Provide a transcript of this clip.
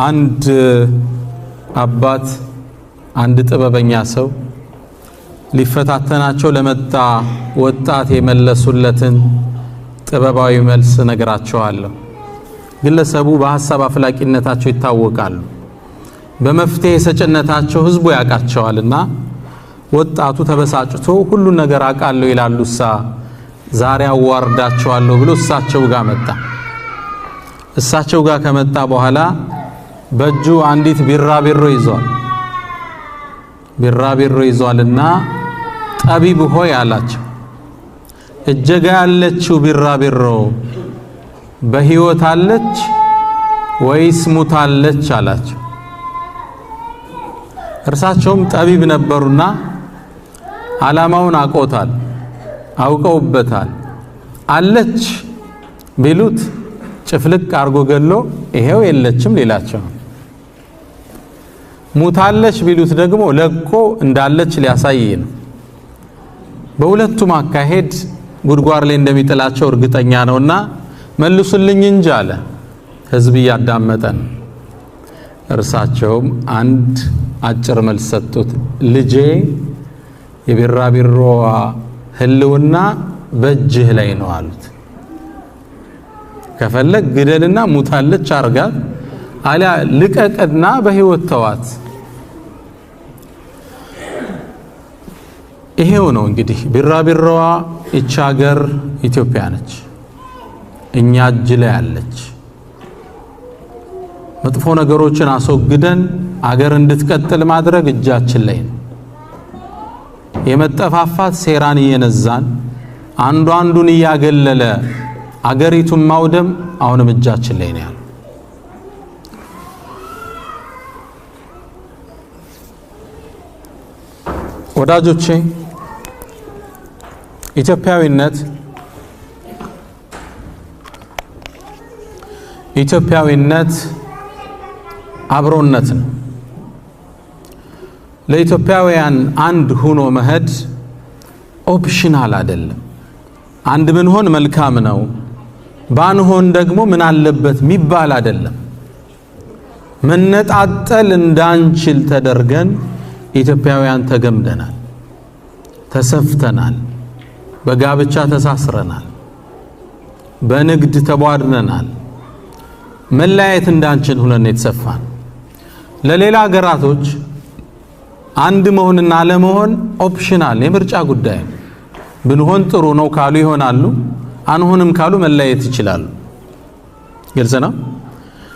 አንድ አባት አንድ ጥበበኛ ሰው ሊፈታተናቸው ለመጣ ወጣት የመለሱለትን ጥበባዊ መልስ ነግራቸዋለሁ። ግለሰቡ በሐሳብ አፍላቂነታቸው ይታወቃሉ። በመፍትሄ ሰጭነታቸው ህዝቡ ያውቃቸዋልና ወጣቱ ተበሳጭቶ ሁሉ ነገር አውቃለሁ ይላሉሳ ዛሬ አዋርዳቸዋለሁ ብሎ እሳቸው ጋር መጣ። እሳቸው ጋር ከመጣ በኋላ በእጁ አንዲት ቢራቢሮ ይዟልና ጠቢብ ሆይ አላቸው፣ እጀጋ ያለችው ቢራቢሮ በህይወት አለች ወይስ ሙታለች አላቸው። እርሳቸውም ጠቢብ ነበሩና ዓላማውን አውቀውበታል። አለች ቢሉት ጭፍልቅ አርጎ ገሎ ይሄው የለችም ሊላቸው፣ ሙታለች ቢሉት ደግሞ ለቆ እንዳለች ሊያሳይ ነው። በሁለቱም አካሄድ ጉድጓድ ላይ እንደሚጥላቸው እርግጠኛ ነውና መልሱልኝ እንጂ አለ። ህዝብ እያዳመጠን እርሳቸውም አንድ አጭር መልስ ሰጡት። ልጄ የቢራቢሮዋ ህልውና በእጅህ ላይ ነው አሉት። ከፈለግ ግደልና ሙታለች አርጋት፣ አሊያ ልቀቅና በህይወት ተዋት። ይሄው ነው እንግዲህ ቢራቢሮዋ ይህች ሀገር ኢትዮጵያ ነች፣ እኛ እጅ ላይ አለች። መጥፎ ነገሮችን አስወግደን አገር እንድትቀጥል ማድረግ እጃችን ላይ ነው። የመጠፋፋት ሴራን እየነዛን አንዱ አንዱን እያገለለ አገሪቱን ማውደም አሁንም እጃችን ላይ ነው ያለው። ወዳጆቼ ኢትዮጵያዊነት አብሮነት ነው። ለኢትዮጵያውያን አንድ ሆኖ መሄድ ኦፕሽናል አይደለም። አንድ ምን ሆን መልካም ነው ባንሆን ደግሞ ምን አለበት ሚባል አይደለም። መነጣጠል እንዳንችል ተደርገን ኢትዮጵያውያን ተገምደናል፣ ተሰፍተናል፣ በጋብቻ ተሳስረናል፣ በንግድ ተቧድነናል። መለያየት እንዳንችል ሆነን የተሰፋን። ለሌላ ሀገራቶች አንድ መሆንና አለመሆን ኦፕሽናል የምርጫ ጉዳይ። ብንሆን ጥሩ ነው ካሉ ይሆናሉ፣ አንሆንም ካሉ መለያየት ይችላሉ። ግልጽ ነው።